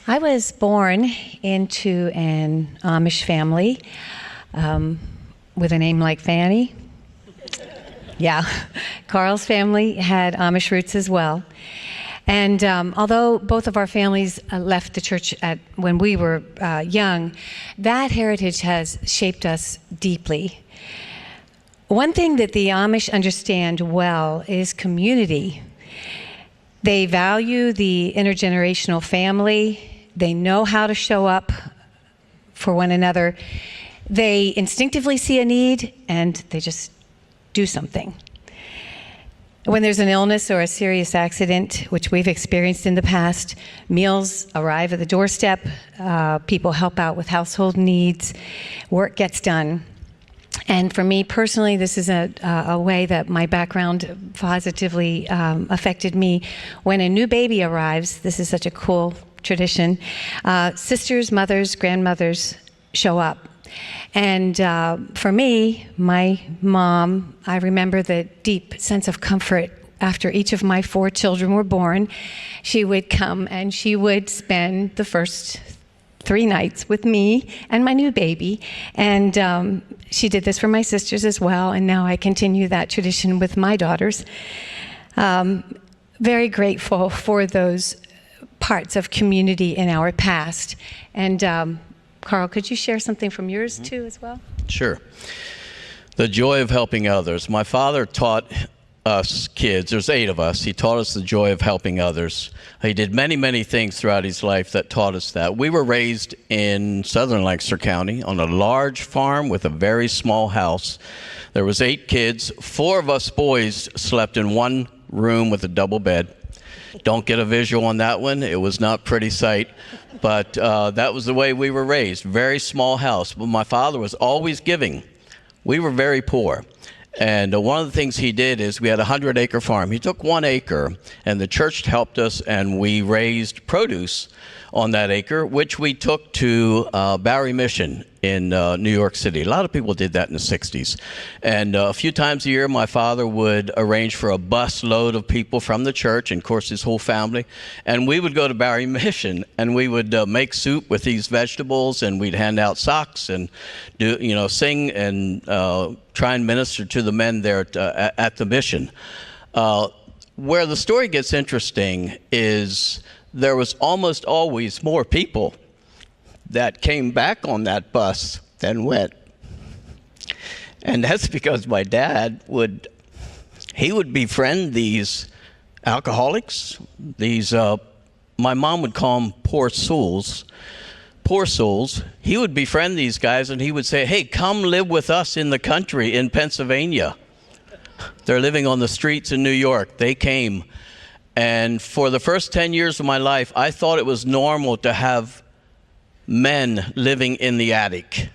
I was born into an Amish family with a name like Fanny. Yeah, Carl's family had Amish roots as well. And although both of our families left the church when we were young, that heritage has shaped us deeply. One thing that the Amish understand well is community. They value the intergenerational family. They know how to show up for one another. They instinctively see a need, and they just do something. When there's an illness or a serious accident, which we've experienced in the past, meals arrive at the doorstep, people help out with household needs, work gets done. And for me personally, this is a way that my background positively affected me. When a new baby arrives, this is such a cool tradition, sisters, mothers, grandmothers show up. And for me, my mom, I remember the deep sense of comfort after each of my 4 children were born. She would come and she would spend the first 3 nights with me and my new baby. And she did this for my sisters as well, and now I continue that tradition with my daughters. Very grateful for those parts of community in our past. And Carl, could you share something from yours too as well? Sure. The joy of helping others. My father taught us kids, there's 8 of us, he taught us the joy of helping others. He did many, many things throughout his life that taught us that. We were raised in southern Lancaster County on a large farm with a very small house. There was 8 kids. 4 of us boys slept in one room with a double bed. Don't get a visual on that one. It was not a pretty sight, but that was the way we were raised. Very small house, but my father was always giving. We were very poor. And one of the things he did is we had a 100-acre farm. He took 1 acre, and the church helped us, and we raised produce on that acre, which we took to Bowery Mission in New York City. A lot of people did that in the 60s. And a few times a year, my father would arrange for a bus load of people from the church, and of course his whole family. And we would go to Bowery Mission, and we would make soup with these vegetables, and we'd hand out socks and do, sing and try and minister to the men there at the mission. Where the story gets interesting is there was almost always more people that came back on that bus than went. And that's because my dad would befriend these alcoholics, these, my mom would call them poor souls. He would befriend these guys, and he would say, hey, come live with us in the country in Pennsylvania. They're living on the streets in New York. They came. And for the first 10 years of my life, I thought it was normal to have men living in the attic.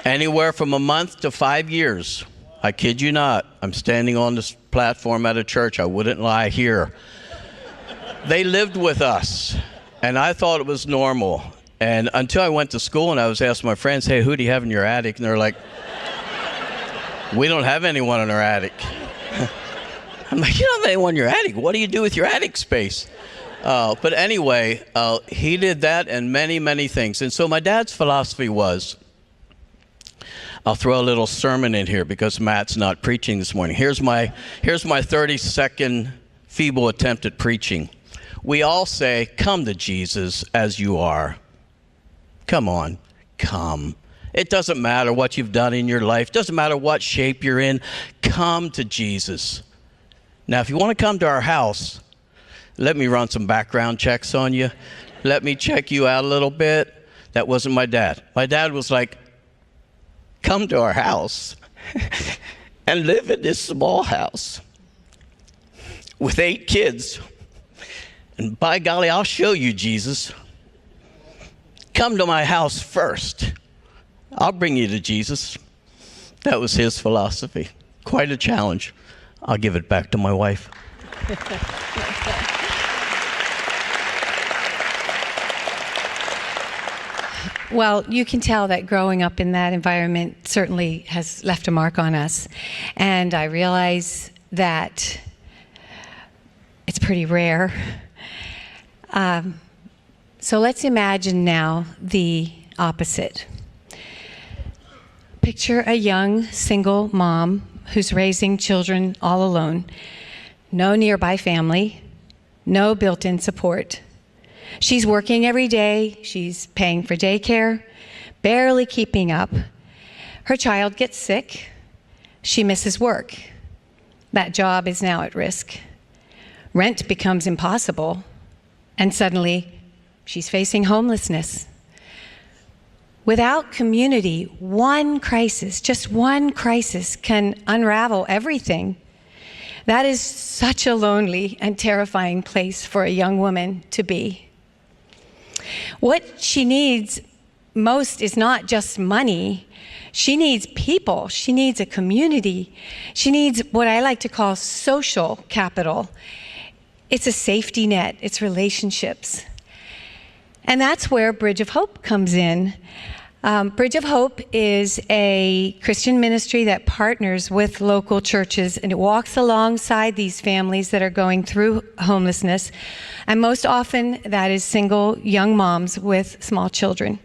Anywhere from a month to 5 years. I kid you not. I'm standing on this platform at a church. I wouldn't lie here. They lived with us, and I thought it was normal. And until I went to school and I was asking my friends, hey, who do you have in your attic? And they're like, we don't have anyone in our attic. I'm like, you don't have anyone in your attic. What do you do with your attic space? But anyway, he did that and many, many things. And so my dad's philosophy was, I'll throw a little sermon in here because Matt's not preaching this morning. Here's my 30-second feeble attempt at preaching. We all say, come to Jesus as you are. Come on, come. It doesn't matter what you've done in your life. It doesn't matter what shape you're in. Come to Jesus. Now, if you want to come to our house, let me run some background checks on you. Let me check you out a little bit. That wasn't my dad. My dad was like, come to our house and live in this small house with 8 kids. And by golly, I'll show you Jesus. Come to my house first. I'll bring you to Jesus. That was his philosophy. Quite a challenge. I'll give it back to my wife. Well, you can tell that growing up in that environment certainly has left a mark on us. And I realize that it's pretty rare. So let's imagine now the opposite. Picture a young single mom who's raising children all alone. No nearby family, no built-in support. She's working every day, she's paying for daycare, barely keeping up. Her child gets sick, she misses work. That job is now at risk. Rent becomes impossible, and suddenly she's facing homelessness. Without community, one crisis, just one crisis, can unravel everything. That is such a lonely and terrifying place for a young woman to be. What she needs most is not just money. She needs people. She needs a community. She needs what I like to call social capital. It's a safety net. It's relationships. And that's where Bridge of Hope comes in. Bridge of Hope is a Christian ministry that partners with local churches, and it walks alongside these families that are going through homelessness. And most often, that is single young moms with small children.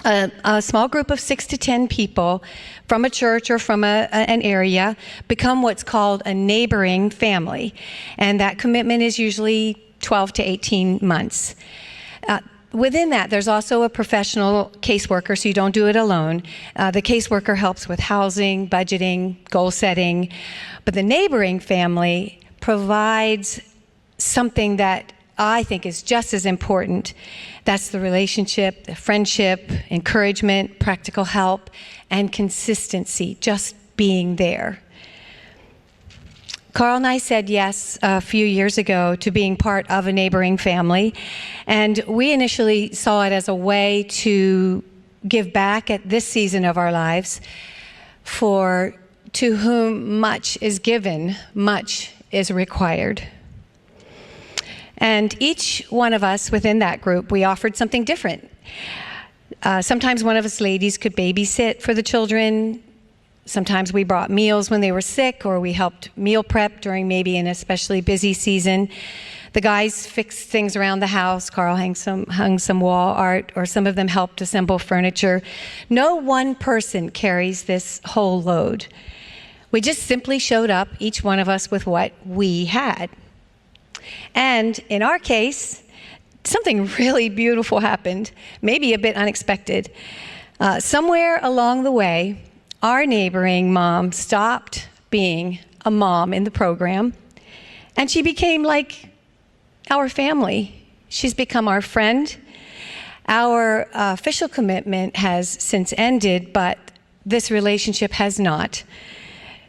A small group of 6 to 10 people from a church or from an area become what's called a neighboring family. And that commitment is usually 12 to 18 months. Within that, there's also a professional caseworker, so you don't do it alone. The caseworker helps with housing, budgeting, goal setting. But the neighboring family provides something that I think is just as important. That's the relationship, the friendship, encouragement, practical help, and consistency, just being there. Carl and I said yes a few years ago to being part of a neighboring family, and we initially saw it as a way to give back at this season of our lives. For to whom much is given, much is required. And each one of us within that group, we offered something different. Sometimes one of us ladies could babysit for the children. Sometimes we brought meals when they were sick, or we helped meal prep during maybe an especially busy season. The guys fixed things around the house. Carl hung some wall art, or some of them helped assemble furniture. No one person carries this whole load. We just simply showed up, each one of us, with what we had. And in our case, something really beautiful happened, maybe a bit unexpected. Somewhere along the way, our neighboring mom stopped being a mom in the program, and she became like our family. She's become our friend. Our official commitment has since ended, but this relationship has not.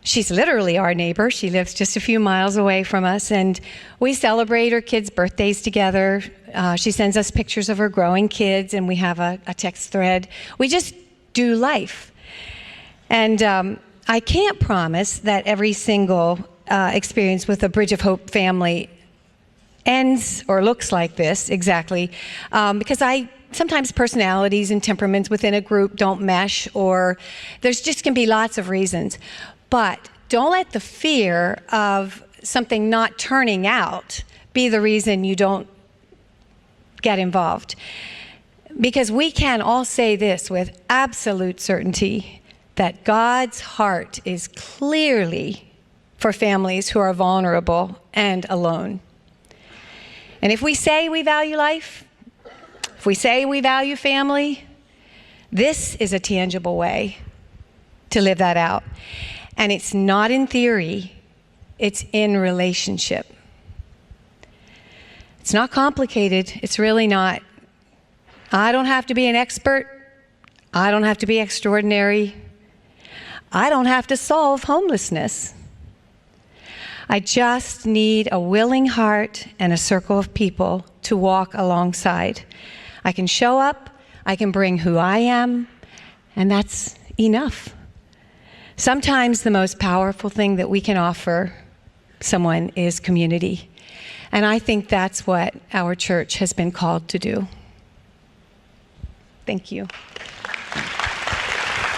She's literally our neighbor. She lives just a few miles away from us, and we celebrate her kids' birthdays together. She sends us pictures of her growing kids, and we have a text thread. We just do life. And I can't promise that every single experience with a Bridge of Hope family ends or looks like this exactly, because sometimes personalities and temperaments within a group don't mesh, or there's just can be lots of reasons. But don't let the fear of something not turning out be the reason you don't get involved. Because we can all say this with absolute certainty, that God's heart is clearly for families who are vulnerable and alone. And if we say we value life, if we say we value family, this is a tangible way to live that out. And it's not in theory, it's in relationship. It's not complicated, it's really not. I don't have to be an expert. I don't have to be extraordinary. I don't have to solve homelessness. I just need a willing heart and a circle of people to walk alongside. I can show up, I can bring who I am, and that's enough. Sometimes the most powerful thing that we can offer someone is community. And I think that's what our church has been called to do. Thank you.